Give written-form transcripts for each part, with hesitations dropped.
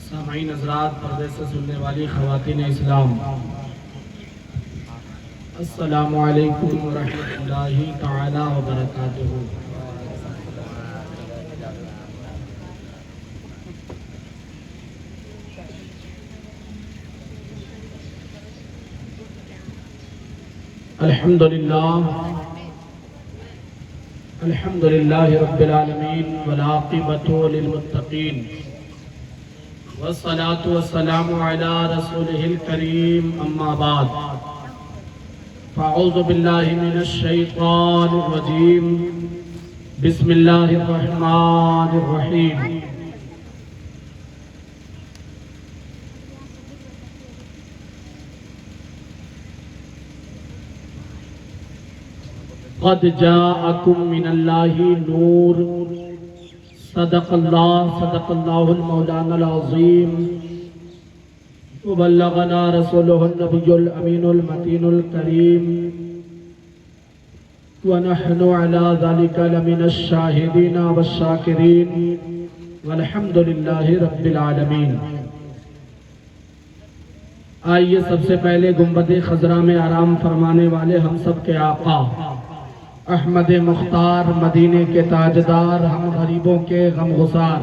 سامعین حضرات، پردے سے سننے والی خواتین اسلام، السلام علیکم ورحمۃ اللہ تعالی وبرکاتہ۔ الحمدللہ رب العالمین والعاقبۃ للمتقین والصلاة والسلام علی رسولہ الکریم، اما بعد فاعوذ باللہ من الشیطان الرجیم، بسم اللہ الرحمن الرحیم۔ قد جاءکم من اللہ نور، صدق اللہ المولانا العظیم، وبلغنا رسولہ النبی الامین المتین الکریم، ونحن علی ذلک لمن الشاہدین والشاکرین، والحمد للہ رب العالمین۔ آئیے سب سے پہلے گنبد خضرا میں آرام فرمانے والے ہم سب کے آقا احمد مختار، مدینے کے تاجدار، ہم غریبوں کے غم گسار،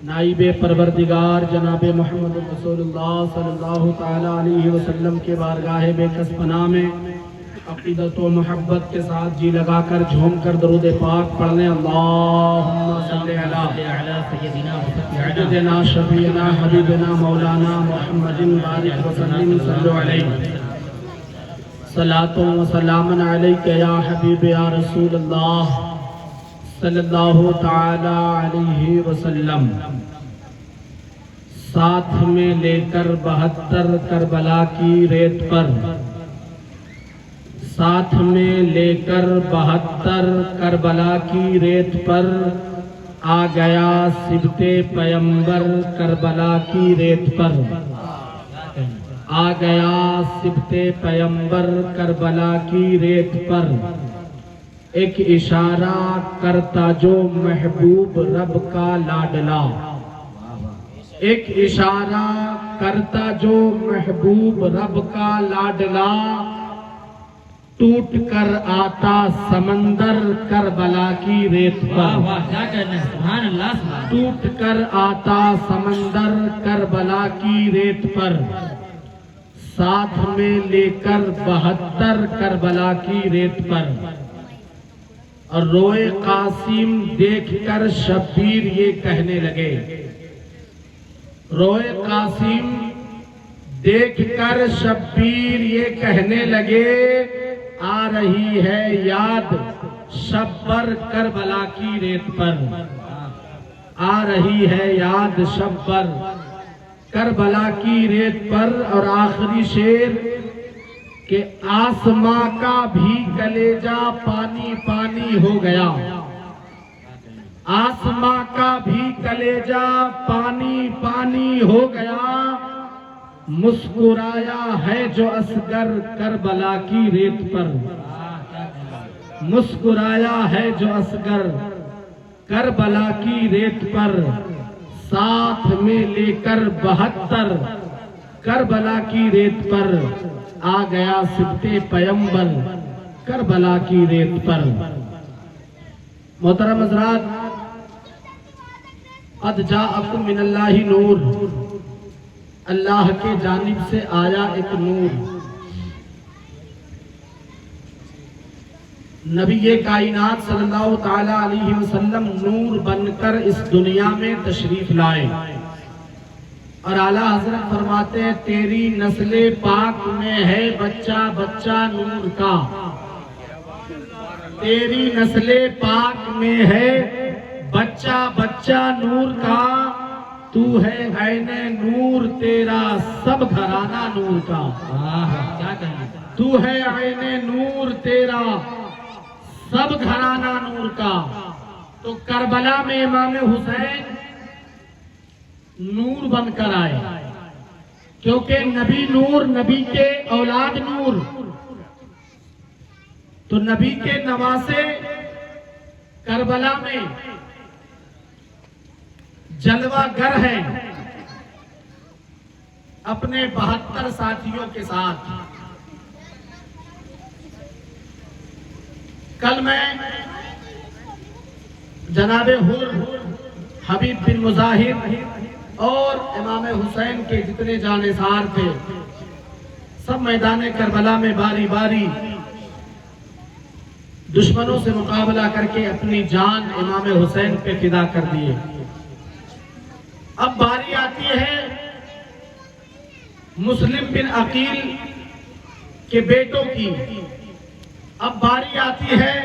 نائب پروردگار جناب محمد رسول اللہ صلی اللہ تعالی علیہ وسلم کے بارگاہ بے کس پناہ میں عقیدت و محبت کے ساتھ جی لگا کر جھوم کر درود پاک پڑھنے، اللہم صلی علی سیدنا شفیعنا حبیبنا مولانا محمد بارک وسلم، صلو علیہ صلاۃ و سلام علیک یا حبیب یا رسول اللہ صلی اللہ تعالی علیہ وسلم۔ ساتھ میں لے کر 72 کربلا کی ریت پر، ساتھ میں لے کر 72 کربلا کی ریت پر آ گیا سبط پیمبر کربلا کی ریت پر، آ گیا سبط پیمبر کربلا کی ریت پر، ایک اشارہ کرتا جو محبوب رب کا لاڈلا، ایک اشارہ کرتا جو محبوب رب کا لاڈلا، ٹوٹ کر آتا سمندر کربلا کی ریت پر، ٹوٹ کر آتا سمندر کربلا کی ریت پر، ساتھ میں لے کر 72 کربلا کی ریت پر، اور روئے قاسم دیکھ کر شبیر یہ کہنے لگے، روئے قاسم دیکھ کر شبیر یہ کہنے لگے، آ رہی ہے یاد شبر کربلا کی ریت پر، آ رہی ہے یاد شبر کربلا کی ریت پر۔ اور آخری شعر کہ آسماں کا بھی کلیجہ پانی پانی ہو گیا، آسماں کا بھی کلیجہ پانی پانی ہو گیا، مسکرایا ہے جو اصغر کربلا کی ریت پر، مسکرایا ہے جو اصغر کربلا کی ریت پر، ساتھ میں لے کر 72 کربلا کی ریت پر آ گیا سبط پیمبر کربلا کی ریت پر۔ محترم حضرات، قد جاءکم من اللہ نور، اللہ کے جانب سے آیا ایک نور، نبی کائنات صلی اللہ تعالی علیہ وسلم نور بن کر اس دنیا میں تشریف لائے، اور اعلیٰ حضرت فرماتے ہیں تیری نسل پاک میں ہے بچہ بچہ نور کا، تیری نسل پاک میں ہے بچہ بچہ نور کا، تو ہے عین نور تیرا سب گھرانہ نور کا، تو ہے عین نور تیرا سب گھرانہ نور کا۔ تو کربلا میں امام حسین نور بن کر آئے، کیونکہ نبی نور، نبی کے اولاد نور، تو نبی کے نواسے کربلا میں جلوہ گر ہیں، اپنے 72 ساتھیوں کے ساتھ. کل میں جناب حور حبیب بن مظاہر اور امام حسین کے جتنے جانثار تھے سب میدان کربلا میں باری باری دشمنوں سے مقابلہ کر کے اپنی جان امام حسین پہ فدا کر دیے. اب باری آتی ہے مسلم بن عقیل کے بیٹوں کی. اب باری آتی ہے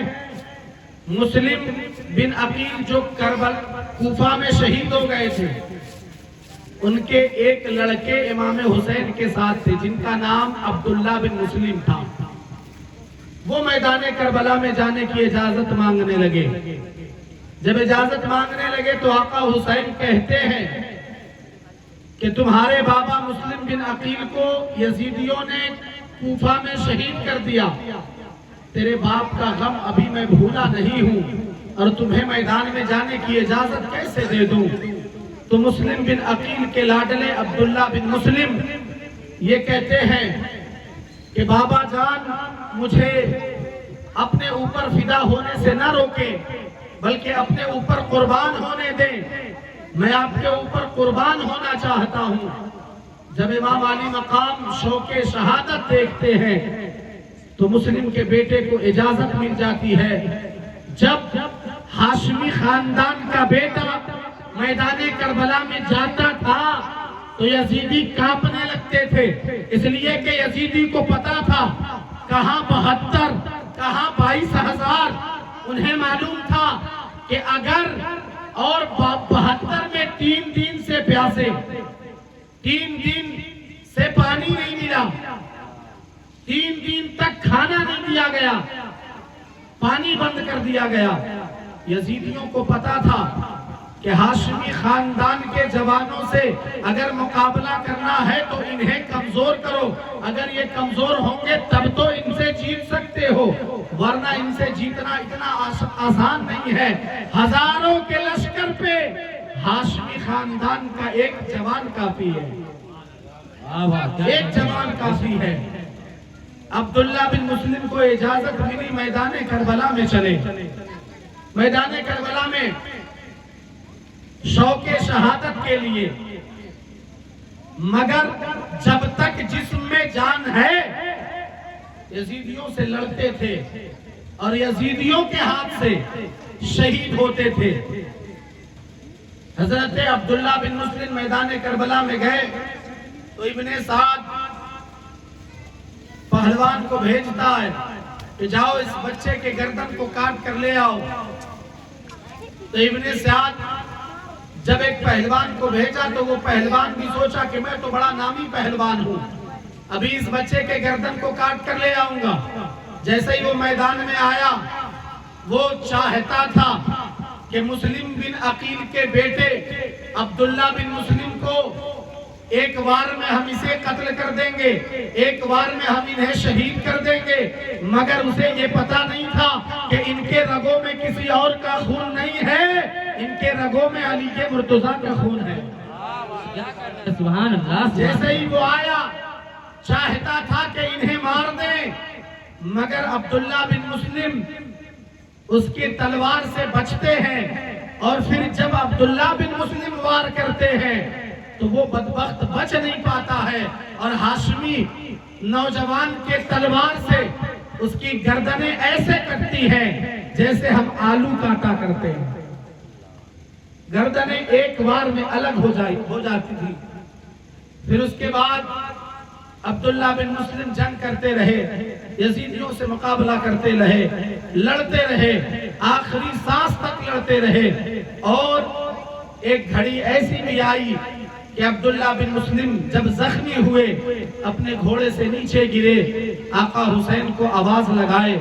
مسلم بن عقیل جو کوفہ میں شہید ہو گئے تھے. ان کے ایک لڑکے امام حسین کے ساتھ تھے جن کا نام عبداللہ بن مسلم تھا. وہ میدان کربلا میں جانے کی اجازت مانگنے لگے. جب اجازت مانگنے لگے تو آقا حسین کہتے ہیں کہ تمہارے بابا مسلم بن عقیل کو یزیدیوں نے کوفہ میں شہید کر دیا. تیرے باپ کا غم ابھی میں بھولا نہیں ہوں اور تمہیں میدان میں جانے کی اجازت کیسے دے دوں. تو مسلم بن عقیل کے لاڈلے عبداللہ بن مسلم یہ کہتے ہیں کہ بابا جان مجھے اپنے اوپر فدا ہونے سے نہ روکے بلکہ اپنے اوپر قربان ہونے دیں. میں آپ کے اوپر قربان ہونا چاہتا ہوں. جب امام علی مقام شوق شہادت دیکھتے ہیں تو مسلم کے بیٹے کو اجازت مل جاتی ہے. جب ہاشمی خاندان کا بیٹا میدان کربلا میں جاتا تھا تو یزیدی کانپنے لگتے تھے، اس لیے کہ یزیدی کو پتا تھا کہاں 72 کہاں 22,000. انہیں معلوم تھا کہ اگر اور 72 میں 3 دن سے پیاسے، 3 دن سے پانی نہیں ملا، 3 دن تک کھانا نہیں دیا گیا، پانی بند کر دیا گیا. یزیدیوں کو پتا تھا کہ ہاشمی خاندان کے جوانوں سے اگر مقابلہ کرنا ہے تو انہیں کمزور کرو. اگر یہ کمزور ہوں گے تب تو ان سے جیت سکتے ہو، ورنہ ان سے جیتنا اتنا آسان نہیں ہے. ہزاروں کے لشکر پہ ہاشمی خاندان کا ایک جوان کافی ہے. ایک جوان کافی ہے. عبداللہ بن مسلم کو اجازت ملی میدان کربلا میں چلے. میدان کربلا میں شوق شہادت کے لیے، مگر جب تک جسم میں جان ہے یزیدیوں سے لڑتے تھے اور یزیدیوں کے ہاتھ سے شہید ہوتے تھے. حضرت عبداللہ بن مسلم میدان کربلا میں گئے تو ابن سعد پہلوان کو بھیجتا ہے کہ جاؤ اس بچے کے گردن کو کاٹ کر لے آؤ. تو ابن سعد جب ایک پہلوان کو بھیجا تو وہ پہلوان بھی سوچا کہ میں تو بڑا نامی پہلوان ہوں، ابھی اس بچے کے گردن کو کاٹ کر لے آؤں گا. جیسے ہی وہ میدان میں آیا وہ چاہتا تھا کہ مسلم بن عقیل کے بیٹے عبداللہ بن مسلم کو ایک وار میں ہم اسے قتل کر دیں گے، ایک وار میں ہم انہیں شہید کر دیں گے. مگر اسے یہ پتا نہیں تھا کہ ان کے رگوں میں کسی اور کا خون نہیں ہے، ان کے رگوں میں علی کے مرتضیٰ کا خون ہے. سبحان اللہ. جیسے ہی وہ آیا چاہتا تھا کہ انہیں مار دیں، مگر عبداللہ بن مسلم اس کی تلوار سے بچتے ہیں اور پھر جب عبداللہ بن مسلم وار کرتے ہیں تو وہ بدبخت بچ نہیں پاتا ہے اور ہاشمی نوجوان کے تلوار سے اس کی گردنیں ایسے کٹتی ہیں جیسے ہم آلو کاٹا کرتے ہیں. گردنیں ایک بار میں الگ ہو جاتی تھی. پھر اس کے بعد عبداللہ بن مسلم جنگ کرتے رہے، یزیدیوں سے مقابلہ کرتے رہے، لڑتے رہے، آخری سانس تک لڑتے رہے. اور ایک گھڑی ایسی بھی آئی کہ عبداللہ بن مسلم جب زخمی ہوئے اپنے گھوڑے سے نیچے گرے، آقا حسین کو آواز لگائے،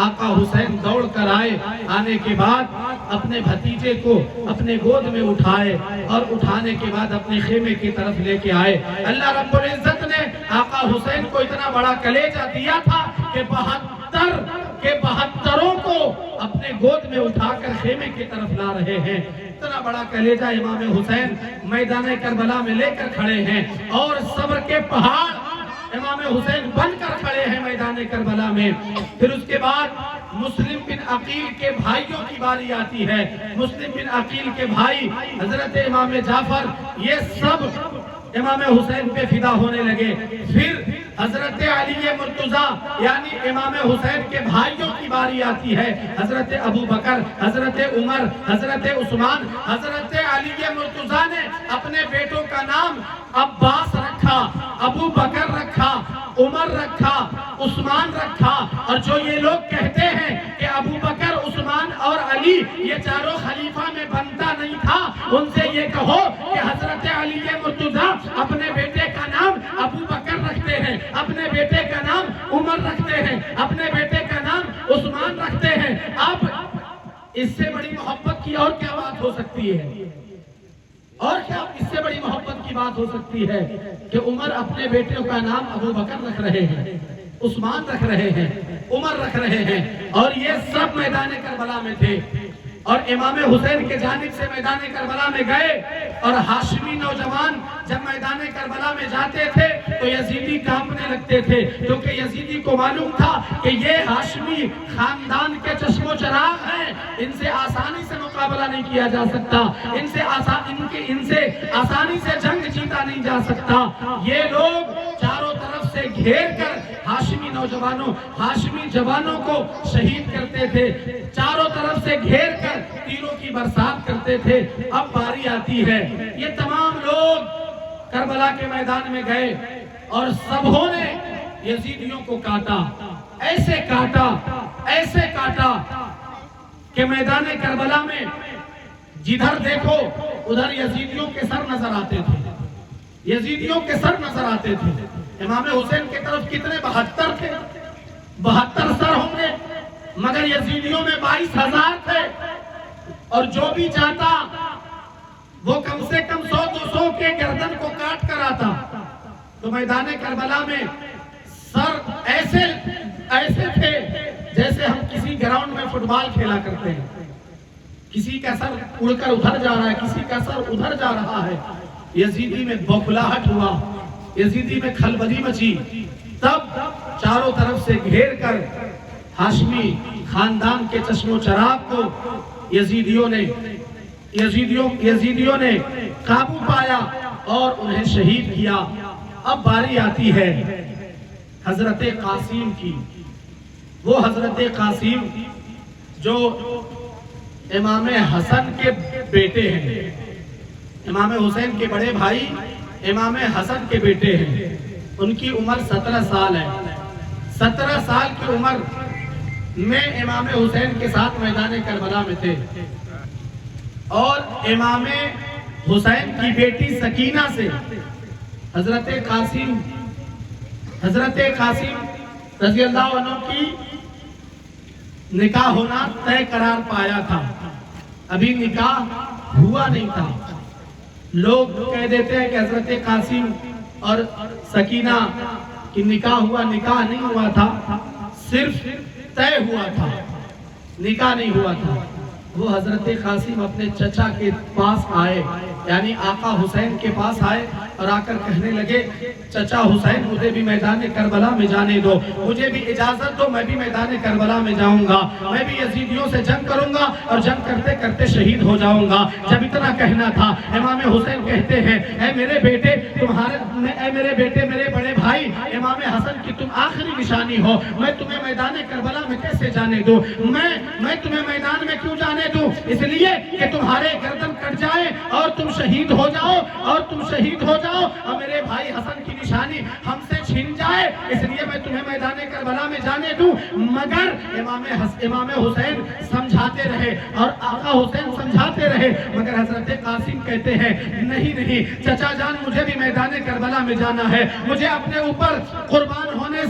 آقا حسین دوڑ کر آئے. آنے کے بعد اپنے بھتیجے کو اپنے گود میں اٹھائے اور اٹھانے کے بعد اپنے خیمے کی طرف لے کے آئے. اللہ رب العزت نے آقا حسین کو اتنا بڑا کلیجہ دیا تھا کہ 72 کے 72 کو اپنے گود میں اٹھا کر خیمے کی طرف لا رہے ہیں. اتنا بڑا کلیجہ امام حسین میدان کربلا میں لے کر کھڑے ہیں اور صبر کے پہاڑ امام حسین بن کر کھڑے ہیں میدان کربلا میں. پھر اس کے بعد مسلم بن عقیل کے بھائیوں کی باری آتی ہے. مسلم بن عقیل کے بھائی حضرت امام جعفر یہ سب امام حسین پہ فدا ہونے لگے. پھر حضرت علی مرتضیٰ یعنی امام حسین کے بھائیوں کی باری آتی ہے. حضرت ابو بکر، حضرت عمر، حضرت عثمان. حضرت علی مرتضیٰ نے اپنے بیٹوں کا نام عباس رکھا، ابو بکر رکھا، عمر رکھا، عثمان رکھا. اور جو یہ لوگ کہتے ہیں کہ ابو بکر، عثمان اور علی یہ چاروں خلیفہ میں بنتا نہیں تھا، ان سے یہ کہو کہ حضرت علی مرتضیٰ اپنے بیٹے کا نام ابو بکر رکھتے ہیں، اپنے بیٹے کا نام عمر رکھتے ہیں، اپنے بیٹے کا نام عثمان رکھتے ہیں. اب اس سے بڑی محبت کی اور کیا بات ہو سکتی ہے؟ اور کیا اس سے بڑی محبت کی بات ہو سکتی ہے کہ عمر اپنے بیٹے کا نام ابو بکر رکھ رہے ہیں، عثمان رکھ رہے ہیں، عمر رکھ رہے ہیں. اور یہ سب میدان کربلا میں تھے. اور امام حسین کے جانب سے میدان کربلا میں گئے اور ہاشمی نوجوان جب میدان کربلا میں جاتے تھے تو یزیدی کانپنے لگتے تھے، کیونکہ یزیدی کو معلوم تھا کہ یہ ہاشمی خاندان کے چشم و چراغ ہیں، ان سے آسانی سے مقابلہ نہیں کیا جا سکتا، ان سے آسانی سے جنگ جیتا نہیں جا سکتا. یہ لوگ چاروں طرف سے گھیر کر ہاشمی نوجوانوں، ہاشمی جوانوں کو شہید کرتے تھے، چاروں طرف سے گھیر کر تیروں کی برسات کرتے تھے. اب باری آتی ہے، یہ تمام لوگ کربلا کے میدان میں گئے اور سبوں نے یزیدیوں کو کاٹا، ایسے کاٹا کہ میدان کربلا میں جدھر دیکھو ادھر یزیدیوں کے سر نظر آتے تھے، یزیدیوں کے سر نظر آتے تھے. امام حسین کی طرف کتنے 72 تھے، 72 سر ہوں گے، مگر یزیدیوں میں 22,000 تھے. اور جو بھی چاہتا وہ کم سے کم 100-200 کے گردن کو کاٹ کر آتا. تو میدان کربلا میں سر ایسے تھے جیسے ہم کسی گراؤنڈ میں فٹ بال کھیلا کرتے ہیں، کسی کا سر اڑ کر ادھر جا رہا ہے، کسی کا سر ادھر جا رہا ہے. یزیدی میں بوکھلاہٹ ہوا، یزیدی میں کھلبلی مچی. تب چاروں طرف سے گھیر کر ہاشمی خاندان کے چشم و چراغ کو یزیدیوں نے قابو پایا اور انہیں شہید کیا. اب باری آتی ہے حضرت قاسم کی. وہ حضرت قاسم جو امام حسن کے بیٹے ہیں، امام حسین کے بڑے بھائی امام حسن کے بیٹے ہیں. ان کی عمر 17 سال ہے. 17 سال کی عمر میں امام حسین کے ساتھ میدان کربلا میں تھے. اور امام حسین کی بیٹی سکینہ سے حضرت قاسم رضی اللہ عنہ کی نکاح ہونا طے قرار پایا تھا. ابھی نکاح ہوا نہیں تھا. لوگ کہہ دیتے ہیں کہ حضرت قاسم اور سکینہ کی نکاح نہیں ہوا تھا، صرف طے ہوا تھا، نکاح نہیں ہوا تھا. وہ حضرت قاسم اپنے چچا کے پاس آئے، یعنی آقا حسین کے پاس آئے اور آ کر کہنے لگے چچا حسین مجھے بھی میدان کربلا میں جانے دو، مجھے بھی اجازت دو، میں بھی میدان کربلا میں جاؤں گا، میں بھی یزیدیوں سے جنگ کروں گا اور جنگ کرتے کرتے شہید ہو جاؤں گا. جب اتنا کہنا تھا امام حسین کہتے ہیں اے میرے بیٹے میرے بڑے بھائی امام حسن کی تم آخری نشانی ہو، میں تمہیں میدان کربلا میں کیسے جانے دوں؟ میں تمہیں میدان میں کیوں جانے دوں؟ اس لیے کہ تمہارے گردن کٹ جائے اور تم شہید ہو جاؤ اور میرے بھائی حسن کی نشانی ہم سے چھین جائے، اس لیے میں تمہیں میدان کربلا میں جانے دوں. مگر امام حسین سمجھاتے رہے اور آقا حسین سمجھاتے رہے، مگر حضرت قاسم کہتے ہیں نہیں چچا جان مجھے بھی میدان کربلا میں جانا ہے، مجھے اپنے اوپر قربان ہونے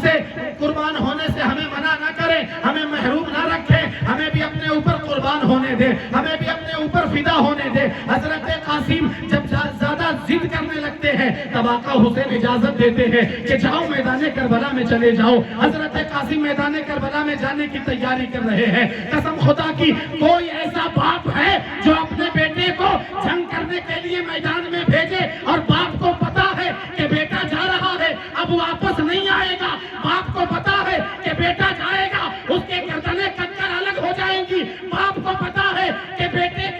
سے ہمیں منع نہ کرے، ہمیں محروم نہ رکھے، ہمیں بھی اپنے اوپر قربان ہونے دے، ہمیں بھی اپنے اوپر فدا ہونے دے. حضرت قاسم جب زیادہ ضد کرنے لگتے کرتے ہیں تب آقا حسین اجازت دیتے ہیں کہ جاؤ میدان کربلا میں چلے جاؤ. حضرت قاسم میدان کربلا میں جانے کی تیاری کر رہے ہیں. قسم خدا کی کوئی ایسا باپ ہے جو اپنے بیٹے کو جنگ کرنے کے لیے میدان میں بھیجے اور باپ کو پتا ہے کہ بیٹا جا رہا ہے اب واپس نہیں آئے گا, باپ کو پتا ہے کہ بیٹا جائے گا اس کے گردنیں کٹ کر الگ ہو جائیں گی, باپ کو پتا ہے کہ بیٹے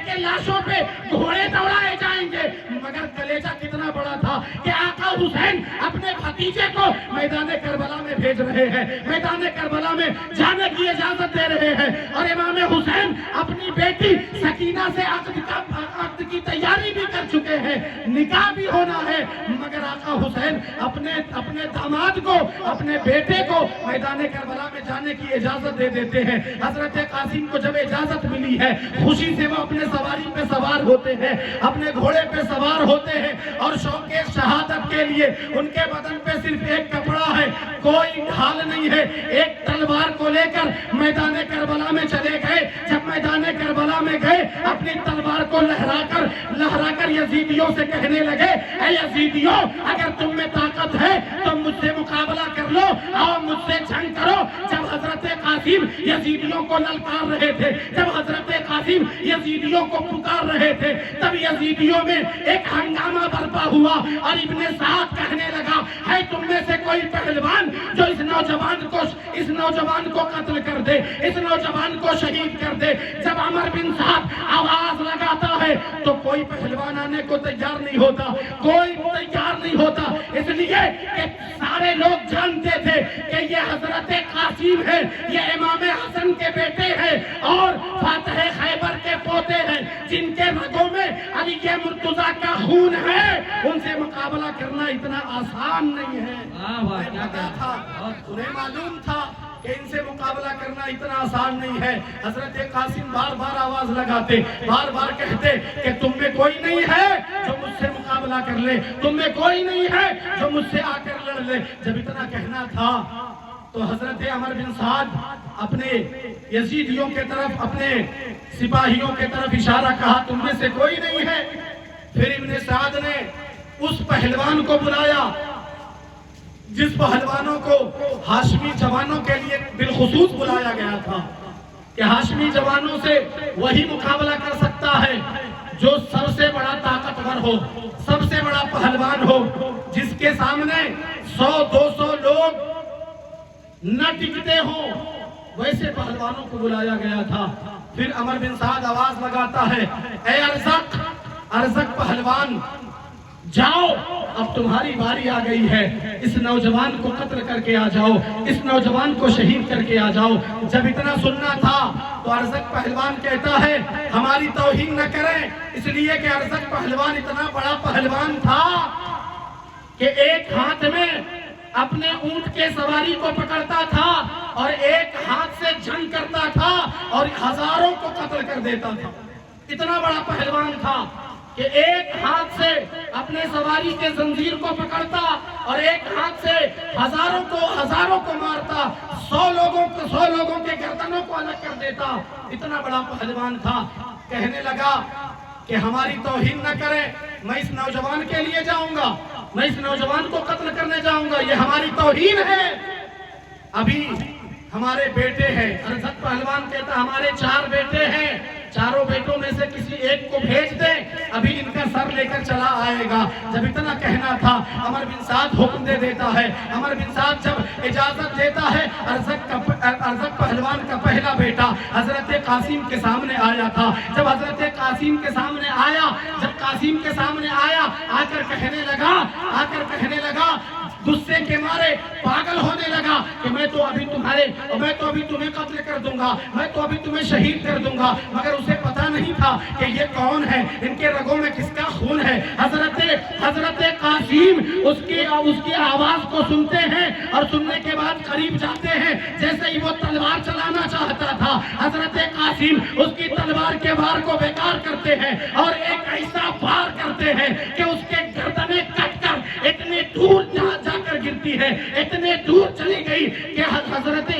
کے لاشوں پہ گھوڑے دوڑائے جائیں گے, مگر کلیجہ کتنا بڑا تھا کہ آقا حسین اپنے بھتیجے کو میدان کربلا میں بھیج رہے ہیں, میدان کربلا میں جانے کی اجازت دے رہے ہیں. اور امام حسین اپنی بیٹی سکینہ سے عقد کی تیاری بھی کر چکے ہیں, نکاح بھی ہونا ہے, مگر آقا حسین اپنے داماد کو, اپنے بیٹے کو میدان کربلا میں جانے کی اجازت دے دیتے ہیں. حضرت قاسم کو جب اجازت ملی ہے خوشی سے وہ اپنے سواری پہ سوار ہوتے ہیں, اپنے گھوڑے پہ سوار ہوتے ہیں اور شوق شہادت کے لیے ان کے بدن پہ صرف ایک کپڑا ہے, کوئی ڈھال نہیں ہے, ایک تلوار کو لے کر میدان کربلا میں چلے گئے. جب میدان کربلا میں گئے اپنی تلوار کو لہرا کر یزیدیوں سے کہنے لگے, اے یزیدیوں اگر تم میں طاقت ہے تو مجھ سے مقابلہ کر لو, آؤ مجھ سے جنگ کرو. جب حضرت قاسم یزیدیوں کو للکار رہے تھے, جب حضرت قاسم یزیدیوں کو پکار رہے تھے, تب یزیدیوں میں ایک ہنگامہ برپا ہوا اور ابن سعد کہنے لگا, ہے تم میں سے کوئی پہلوان جو اس نوجوان کو قتل کر دے, اس نوجوان کو شہید کر دے. جب عمر بن سعد آواز لگاتا ہے تو کوئی پہلوان آنے کو تیار نہیں ہوتا, کوئی تیار نہیں ہوتا, اس لیے کہ سارے لوگ جانتے تھے کہ یہ حضرت قاسم ہے, یہ امام حسن کے بیٹے ہیں اور فاتح خیبر کے پوتے ہیں, جن کے رگوں میں علی مرتضیٰ کا خون ہے. ان سے مقابلہ کرنا اتنا آسان نہیں ہے. انہیں معلوم تھا کہ ان سے مقابلہ کرنا اتنا آسان نہیں ہے. حضرت قاسم بار بار آواز لگاتے, بار بار کہتے کہ تم میں کوئی نہیں ہے جو مجھ سے مقابلہ کر لے, تم میں کوئی نہیں ہے جو مجھ سے آ کر لڑ لے. جب اتنا کہنا تھا تو حضرت عمر بن سعد اپنے یزیدیوں کے طرف, اپنے سپاہیوں کے طرف اشارہ کہا, تم میں سے کوئی نہیں ہے. پھر ابن سعد نے اس پہلوان کو بلایا جس پہلوانوں کو ہاشمی جوانوں کے لیے بالخصوص بلایا گیا تھا کہ ہاشمی جوانوں سے وہی مقابلہ کر سکتا ہے جو سب سے بڑا طاقتور ہو, سب سے بڑا پہلوان ہو, جس کے سامنے 100-200 لوگ نہ ٹکتے ہوں, ویسے پہلوانوں کو بلایا گیا تھا. پھر عمر بن سعد آواز لگاتا ہے, اے ارزق پہلوان جاؤ, اب تمہاری باری آ گئی ہے, اس نوجوان کو قتل کر کے آ جاؤ, اس نوجوان کو شہید کر کے آ جاؤ. جب اتنا سننا تھا تو ارزق پہلوان کہتا ہے ہماری توہین نہ کریں, اس لیے کہ ارزق پہلوان اتنا بڑا پہلوان تھا کہ ایک ہاتھ میں اپنے اونٹ کے سواری کو پکڑتا تھا اور ایک ہاتھ سے جنگ کرتا تھا اور ہزاروں کو قتل کر دیتا تھا. اتنا بڑا پہلوان تھا کہ ایک ہاتھ سے اپنے سواری کے زنجیر کو پکڑتا اور ایک ہاتھ سے ہزاروں کو مارتا, 100 لوگوں کے گردنوں کو الگ کر دیتا. اتنا بڑا پہلوان تھا. کہنے لگا کہ ہماری توہین نہ کریں, میں اس نوجوان کے لیے جاؤں گا, میں اس نوجوان کو قتل کرنے جاؤں گا, یہ ہماری توہین ہے. ابھی ہمارے بیٹے ہیں, ارزق پہلوان کہتا ہمارے 4 بیٹے ہیں, چاروں بیٹوں میں سے کسی ایک کو بھیج دیں, ابھی ان کا سر لے کر چلا آئے گا. جب اتنا کہنا تھا عمر بن سعد حکم دے دیتا ہے. عمر بن سعد جب اجازت دیتا ہے, ارزق پہلوان کا پہلا بیٹا حضرت قاسم کے سامنے آیا تھا. جب حضرت قاسم کے سامنے آیا, آ کر کہنے لگا غصے کے مارے پاگل ہونے لگا کہ میں تو ابھی تمہیں قتل کر دوں گا, میں تو ابھی تمہیں شہید کر دوں گا. مگر اسے پتا نہیں تھا کہ یہ کون ہے, ان کے رگوں میں کس کا خون ہے. حضرت قاسم اس کی آواز کو سنتے ہیں اور سننے کے بعد قریب جاتے ہیں. جیسے ہی وہ تلوار چلانا چاہتا تھا, حضرت قاسم اس کی تلوار کے وار کو بیکار کرتے ہیں اور ایک ایسا وار کرتے ہیں کہ اس کے گردنیں کٹ کر اتنے دور جا کر گرتی ہے, اتنے دور چلی گئی کہ حضرت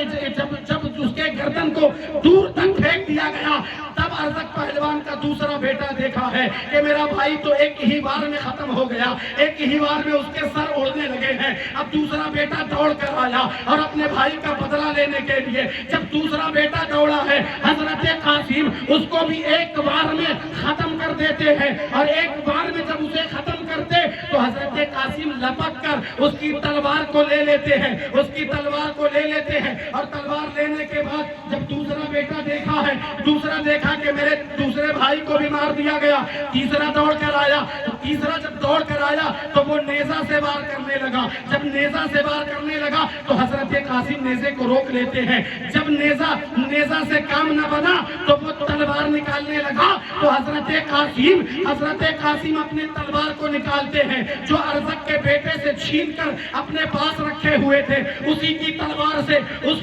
جب اس کے گردن کو دور تک پھینک دیا گیا, تب ارزق پہلوان کا دوسرا بیٹا دیکھا ہے کہ میرا بھائی تو ایک ہی بار میں ختم ہو گیا، ایک ہی بار میں اس کے سر اڑنے لگے ہیں۔ اب دوسرا بیٹا دوڑ کر آیا اور اپنے بھائی کا بدلہ لینے کے لیے جب دوسرا بیٹا دوڑا ہے، حضرت قاسم اس کو بھی ایک بار میں ختم کر دیتے ہیں، اور ایک بار میں جب اسے ختم کرتے تو حضرت قاسم لپک کر اس کی تلوار کو لے لیتے ہیں، اس کی تلوار کو لے لیتے ہیں، اور تلوار لینے کے بعد جب دوسرا بیٹا دیکھا ہے، دوسرا دیکھا کہ میرے دوسرے بھائی کو بھی مار دیا گیا، تیسرا دوڑ کر آیا، تیسرا جب دوڑ کر آیا تو وہ نیزہ سے وار کرنے لگا، جب نیزہ سے وار کرنے لگا تو حضرت قاسم نیزے کو روک لیتے ہیں، جب نیزہ سے کام نہ بنا تو وہ تلوار نکالنے لگا تو حضرت قاسم اپنے تلوار کو نکالتے ہیں جو ارزق کے بیٹے سے چھین کر اپنے پاس رکھے ہوئے تھے، اسی کی تلوار سے اس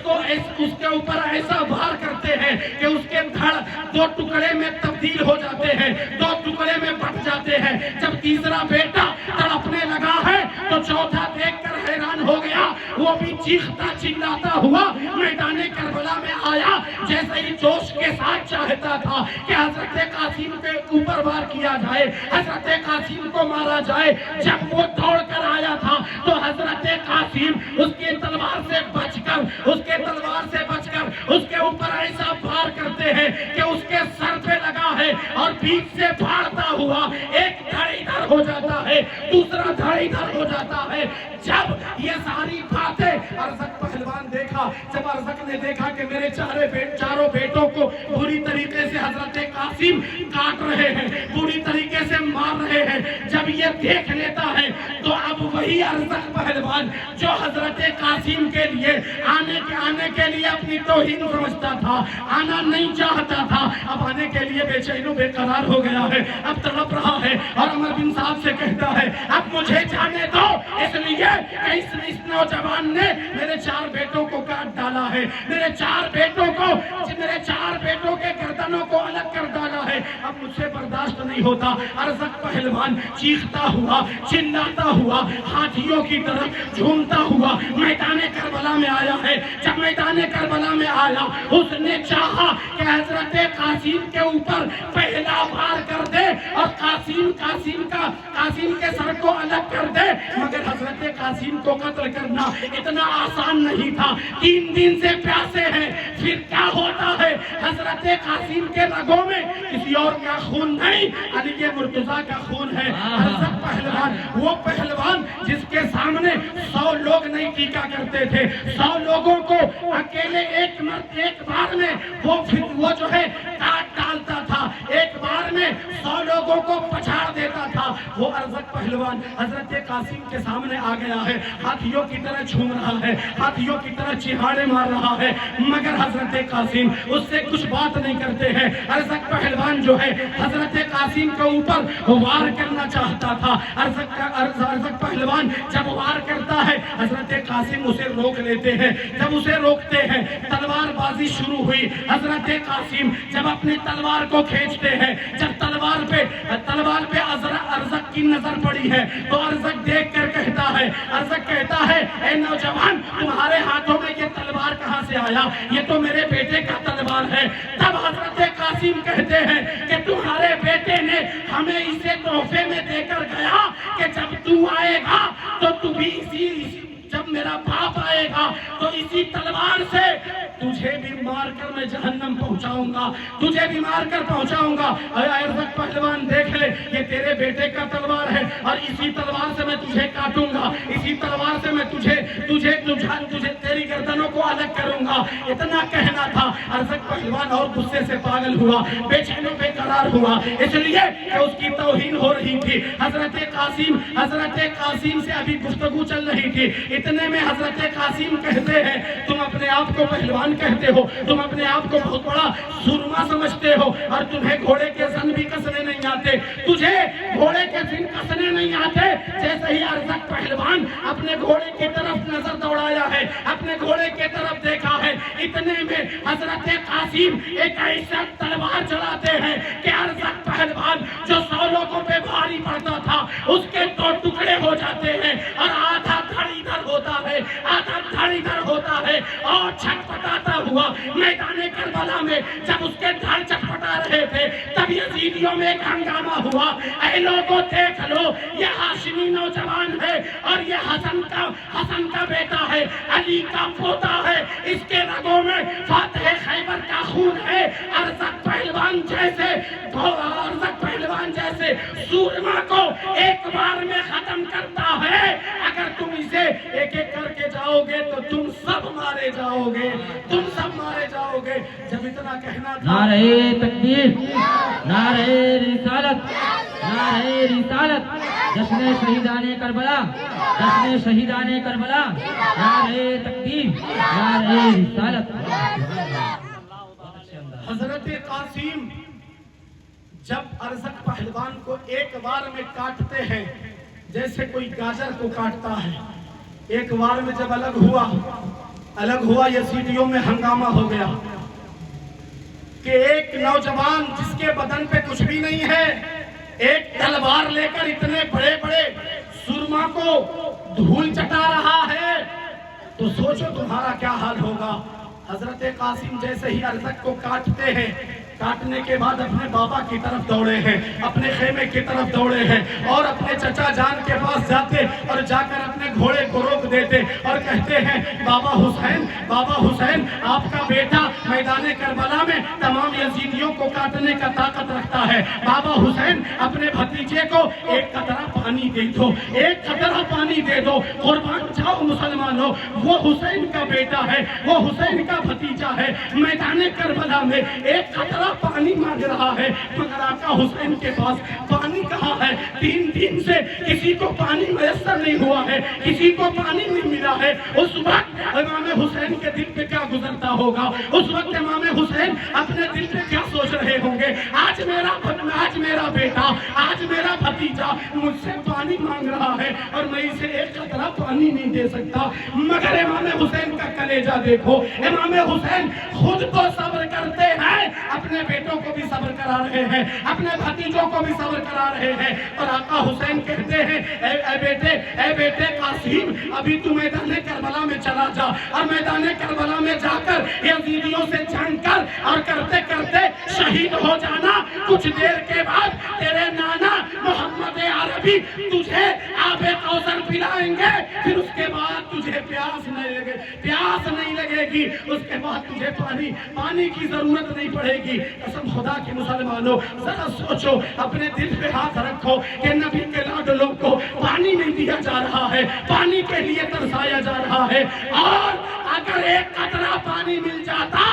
کے اوپر ایسا وار کرتے ہیں کہ اس کے دھڑ دو ٹکڑے میں تبدیل ہو جاتے ہیں، دو ٹکڑے میں بٹ جاتے ہیں۔ جب تیسرا بیٹا تڑپنے لگا ہے تو چوتھا دیکھ کر حیران ہو گیا، وہ بھی چیختا چلاتا ہوا میدان کربلا میں آیا، جیسے ہی جوش کے ساتھ چاہتا تھا کہ حضرت قاسم کے اوپر وار کیا جائے، حضرت قاسم کو مارا جائے۔ جب وہ دوڑ کر آیا تھا تو حضرت قاسم اس کے تلوار سے بچ کر اس کے اوپر ایسا وار کرتے ہیں کہ اس کے سر پہ لگا ہے اور بیچ سے پھاڑتا ہوا ایک دھڑ ادھر ہو جاتا ہے، دوسرا دھڑ ادھر ہو جاتا ہے۔ جب یہ ساری باتیں ارزق پہلوان دیکھا، جب ارزق نے دیکھا کہ میرے چاروں بیٹوں کو بری طریقے سے حضرت قاسم کاٹ رہے ہیں، بری طریقے سے مار رہے ہیں، جب یہ دیکھ لیتا ہے تو اب وہی ارزق پہلوان جو حضرت قاسم کے لیے آنے کے لیے اپنی توہین سمجھتا تھا، آنا نہیں چاہتا تھا، اب آنے کے لیے بے چین و بے قرار ہو گیا ہے، اب تڑپ رہا ہے اور عمر بن صاحب سے کہتا ہے اب مجھے جانے دو، اس لیے کہ اس نوجوان نے میرے 4 بیٹوں کو کاٹ ڈالا ہے، میرے 4 بیٹوں کے گردنوں کو الگ کر ڈالا ہے، اب مجھ سے برداشت نہیں ہوتا۔ ارزق پہلوان چیختا ہوا چلاتا ہوا ہاتھیوں کی طرف جھومتا ہوا میدان کربلا میں آیا ہے۔ جب میدان کربلا میں آیا اس نے چاہا کہ حضرت قاسم کے اوپر پہلا وار کر دے اور قاسم کے سر کو الگ کر دے، مگر حضرت قاسم کو قتل کرنا اتنا آسان نہیں تھا، 3 دن سے پیاسے ہیں۔ پھر کیا ہوتا ہے، حضرت قاسم کے رگوں میں کسی اور کا خون نہیں، علی مرتضیٰ کا خون ہے۔ ارزق پہلوان وہ پہلوان جس کے سامنے 100 لوگ نہیں ٹیکا کرتے تھے، 100 لوگوں کو اکیلے ایک بار میں وہ جو ہے کاٹ ڈالتا تھا، ایک بار میں 100 لوگوں کو پچھاڑ دیتا تھا، وہ ارزق پہلوان حضرت قاسم کے سامنے آ گیا ہے، ہاتھیوں کی طرح جھوم رہا ہے، ہاتھیوں کی طرح چہاڑے مار رہا ہے، مگر حضرت قاسم اس سے کچھ بات نہیں کرتے ہیں۔ ارزق پہلوان جو ہے حضرت قاسم کے اوپر وار کرنا چاہتا تھا، ارزق پہلوان جب وار کرتا ہے حضرت قاسم اسے روک لیتے ہیں، جب اسے روکتے ہیں تلوار بازی شروع ہوئی۔ حضرت قاسم جب اپنی تلوار کو کھینچتے ہیں، جب تلوار پہ ارزق کی نظر پڑی ہے تو ارزق دیکھ کر کہتا ہے اے نوجوان تمہارے ہاتھوں میں یہ تلوار کہاں سے آیا؟ یہ تو میرے بیٹے کا تلوار ہے۔ تب حضرت قاسم کہتے ہیں کہ تمہارے بیٹے نے ہمیں اسے تحفے میں دے کر گیا کہ جب تو آئے گا تو تو بھی جب میرا باپ آئے گا تو اسی تلوار سے تجھے بھی مار کر میں جہنم پہنچاؤں گا، تجھے بھی مار کر پہنچاؤں گا۔ ارزق پہلوان دیکھ لے یہ تیرے بیٹے کا تلوار ہے اور اسی تلوار سے میں تجھے کاٹوں گا، اسی تلوار سے میں تجھے تیری گردنوں کو الگ کروں گا۔ اتنا کہنا تھا، ارزق پہلوان اور غصے سے پاگل ہوا، بے چین و بے قرار ہوا، اس لیے کہ اس کی توہین ہو رہی تھی۔ حضرت قاسم سے ابھی گفتگو چل رہی تھی، اتنے میں حضرت قاسم کہتے ہیں تم اپنے آپ کو پہلوان کہتے ہو، تم اپنے آپ کو بہت بڑا سورما سمجھتے ہو اور تمہیں گھوڑے کے زن بھی کسنے نہیں آتے، تجھے گھوڑے کے زن کسنے نہیں آتے۔ جیسے ہی ارزق پہلوان اپنے گھوڑے کی طرف نظر دوڑایا ہے، اپنے گھوڑے کی طرف دیکھا ہے، اتنے میں حضرت قاسم ایک ایسا تلوار چلاتے ہیں کہ ارزق پہلوان جو 100 لوگوں پہ بھاری پڑتا تھا اس کے 2 ٹکڑے ہو جاتے ہیں اور آدھا دھڑ ادھر ہوتا ہے، آدھا دھڑ ادھر ہوتا ہے اور چھٹپٹاتا ہوا میدان کربلا میں جب اس کے دھڑ چھٹپٹا بتا رہے تھے تب یزیدیوں میں ایک ہنگامہ ہوا، اے لوگوں دیکھ لو یہ ہاشمی نوجوان ہے اور یہ حسن کا بیٹا ہے، علی کا پوتا ہے، اس کے رگوں میں فاتح خیبر کا خون ہے، ارزق پہلوان جیسے سورما کو ایک بار میں ختم کرتا ہے۔ اگر تم اسے ایک ایک کر کے جاؤ گے تو تم سب مارے جاؤ گے، تم سب مارے جاؤ گے۔ جب اتنا کہنا تھا، نعرہ تکبیر، نعرہ رسالت، نعرہ رسالت، جشن شہیدان کربلا، جشن شہیدان کربلا، نعرہ تکبیر، نعرہ رسالت۔ حضرت قاسم جب ارزق پہلوان کو ایک بار میں کاٹتے ہیں جیسے کوئی گاجر کو کاٹتا ہے، ایک بار میں جب الگ ہوا یزیدیوں میں ہنگامہ ہو گیا کہ ایک نوجوان جس کے بدن پہ کچھ بھی نہیں ہے ایک تلوار لے کر اتنے بڑے بڑے سرما کو دھول چٹا رہا ہے، تو سوچو تمہارا کیا حال ہوگا۔ حضرت قاسم جیسے ہی ارزق کو کاٹتے ہیں، کاٹنے کے بعد اپنے بابا کی طرف دوڑے ہیں، اپنے خیمے کی طرف دوڑے ہیں اور اپنے چچا جان کے پاس جاتے اور جا کر اپنے گھوڑے کو روک دیتے اور کہتے ہیں بابا حسین آپ کا بیٹا میدان کربلا میں تمام یزیدیوں کو کاٹنے کا طاقت رکھتا ہے، بابا حسین اپنے بھتیجے کو ایک قطرہ پانی دے دو، ایک قطرہ پانی دے دو، قربان جاؤ مسلمانوں، وہ حسین کا بیٹا ہے، وہ حسین کا بھتیجا ہے، میدان کربلا میں ایک قطرہ پانی مانگ رہا ہے، مگر آقا حسین کے پاس پانی کہاں ہے؟ 3 دن سے کسی کو پانی میسر نہیں ہوا ہے، کسی کو پانی نہیں ملا ہے۔ اس وقت امام حسین کے دل پہ کیا گزرتا ہوگا؟ اس وقت امام حسین اپنے دل پہ کیا سوچ رہے ہوں گے؟ آج میرا بیٹا، آج میرا بھتیجا مجھ سے پانی مانگ رہا ہے اور میں اسے ایک قطرہ پانی نہیں دے سکتا۔ مگر امام حسین کا کلیجہ دیکھو، امام حسین خود تو صبر کرتے ہیں، اپنے بیٹوں کو بھی صبر کرا رہے ہیں، اپنے بھتیجوں کو بھی صبر کرا رہے ہیں، اور آقا حسین کہتے ہیں اے بیٹے قاسم ابھی تو میدان کربلا میں چلا جا اور میدان کربلا میں جا کر یزیدیوں سے جنگ کر اور کرتے کرتے شہید ہو جانا، کچھ دیر کے بعد تیرے نانا محمد عربی تجھے آب کوثر پلائیں گے، پھر اس کے بعد تجھے پیاس نہیں لگے گی، اس کے بعد تجھے پانی کی ضرورت نہیں پڑے گی۔ قسم خدا کی مسلمانوں ذرا سوچو، اپنے دل پہ ہاتھ رکھو کہ نبی کے لاڈلوں کو پانی نہیں دیا جا رہا ہے، پانی کے لیے ترسایا جا رہا ہے، اور اگر ایک قطرہ پانی مل جاتا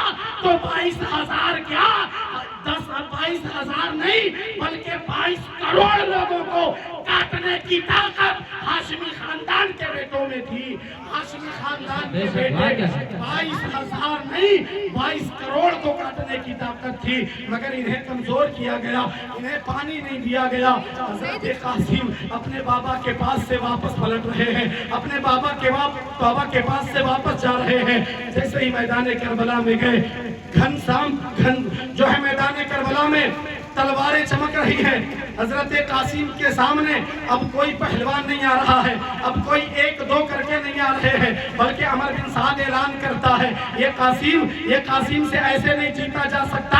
تو 22,000 کیا 22,000 نہیں بلکہ 22 کروڑ لوگوں کو کاٹنے کی طاقت ہاشمی خاندان کے بیٹوں میں تھی۔ ہاشمی خاندان کے بیٹے 22,000 نہیں 22 کروڑ کو کاٹنے کی طاقت تھی، مگر انہیں کمزور کیا گیا، انہیں پانی نہیں دیا گیا۔ حضرت قاسم اپنے بابا کے پاس سے واپس پلٹ رہے ہیں، اپنے بابا کے پاس سے واپس جا رہے ہیں، جیسے ہی میدان کربلا میں گئے، جو ہے میدان کربلا میں تلواریں چمک رہی ہیں، حضرت قاسم کے سامنے اب کوئی پہلوان نہیں آ رہا ہے، اب کوئی 1-2 کر کے نہیں آ رہے ہیں، بلکہ عمر بن سعد اعلان کرتا ہے یہ قاسم سے ایسے نہیں جیتا جا سکتا،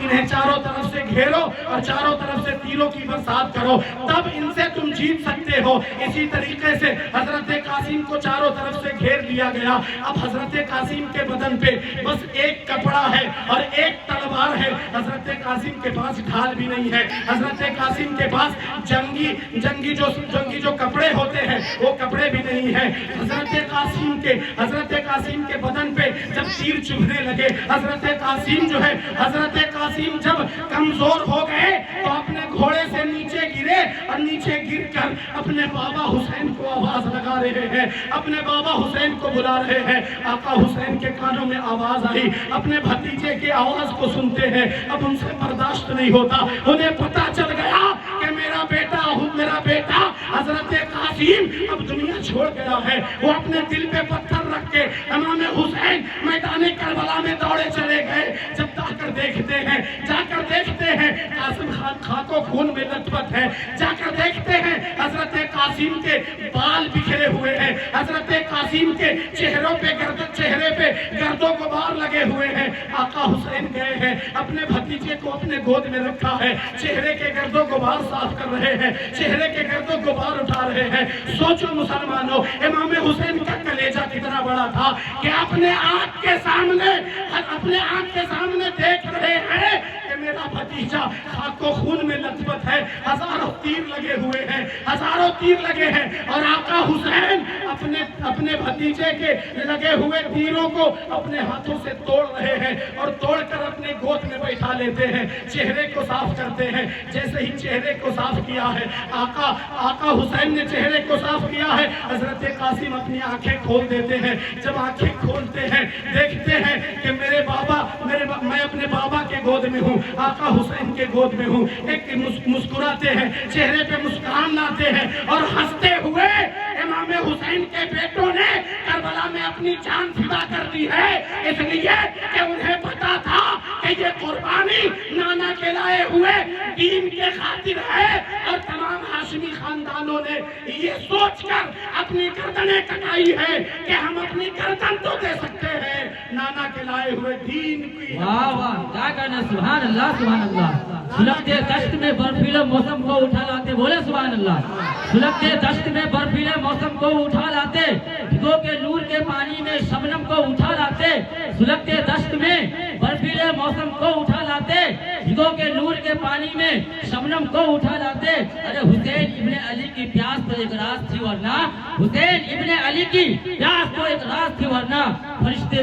انہیں چاروں طرف سے گھیرو اور چاروں طرف سے تیروں کی برسات کرو، تب ان سے تم جیت سکتے ہو۔ اسی طریقے سے حضرت قاسم کو چاروں طرف سے گھیر لیا گیا۔ اب حضرت قاسم کے بدن پہ بس ایک کپڑا ہے اور ایک تلوار ہے، حضرت قاسم کے پاس ڈھال بھی نہیں ہے، حضرت قاسم کے پاس جنگی جو کپڑے ہوتے ہیں وہ کپڑے بھی نہیں ہیں۔ حضرت قاسم کے بدن پہ جب تیر چبھنے لگے، حضرت قاسم جب کمزور ہو گئے تو اپنے گھوڑے سے نیچے گرے اور نیچے گر کر اپنے بابا حسین کو آواز لگا رہے ہیں، اپنے بابا حسین کو بلا رہے ہیں۔ آقا حسین کے کانوں میں آواز آئی، اپنے بھتیجے کی آواز کو سنتے ہیں، اب ان سے برداشت نہیں ہوتا، انہیں پتا چل گیا کہ میرا بیٹا حضرت قاسم اب دنیا چھوڑ گیا ہے۔ وہ اپنے دل پہ پتھر رکھ کے امام حسین میدان کربلا میں دوڑے چلے گئے۔ جب جا کر دیکھتے ہیں قاسم خان خاک و خون میں لت پت ہے، جا کر دیکھتے ہیں حضرت قاسم کے بال بکھرے ہوئے ہیں، حضرت قاسم کے چہرے پہ گرد و غبار لگے ہوئے ہیں۔ آقا حسین گئے ہیں، اپنے بھتیجے کو اپنے گود میں رکھا ہے، چہرے کے گرد و غبار صاف کر رہے ہیں، چہرے کے گرد و غبار اٹھا رہے ہیں۔ سوچو مسلمانوں، امام حسین کا کلیجہ کتنا بڑا تھا کہ اپنے آنکھ کے سامنے دیکھ رہے ہیں کہ میرا بھتیجا خاک و خون میں لطفت ہے، ہزاروں تیر لگے ہوئے ہیں، ہزاروں تیر لگے ہیں، اور آقا حسین اپنے بھتیجے کے لگے ہوئے تیروں کو اپنے ہاتھوں سے توڑ رہے ہیں اور توڑ کر اپنے گود میں بیٹھا لیتے ہیں، چہرے کو صاف کرتے ہیں۔ جیسے ہی چہرے کو صاف کیا ہے آقا حسین نے چہرے کو صاف کیا ہے، حضرت قاسم اپنی آنکھیں کھول دیتے ہیں۔ جب آنکھیں کھولتے ہیں دیکھتے ہیں کہ میں اپنے بابا کے گود میں ہوں، آقا حسین کے گود میں ہوں۔ ایک مسکراتے ہیں، چہرے پہ مسکان لاتے ہیں اور ہنستے ہوئے امام حسین کے بیٹوں نے کربلا میں اپنی جان فدا کر دی ہے، اس لیے کہ انہیں پتا تھا کہ یہ قربانی نانا کے لائے ہوئے دین کے خاطر ہے، اور تمام ہاشمی خاندانوں نے یہ سوچ کر اپنی گردنیں کٹائی ہے کہ ہم اپنی گردن تو دے سکتے ہیں نانا کے لائے ہوئے دین کی۔ واہ واہ، کیا کہنا، سبحان اللہ سبحان اللہ۔ سلگتے دشت میں برفیلے موسم کو اٹھا لاتے، بولے سبحان اللہ۔ سلگتے دشت میں برفیلے موسم کو اٹھا لاتے، بھگو کے نور کے پانی میں شبنم کو اٹھا لاتے۔ سلگتے دشت میں برفیلے موسم کو اٹھا لاتے، بھگو کے نور کے پانی میں شبنم کو اٹھا لاتے۔ ارے حسین ابن علی کی پیاس تو ایک راز تھی، ورنہ حسین ابن علی کی پیاس تو ایک راز تھی، ورنہ فرشتے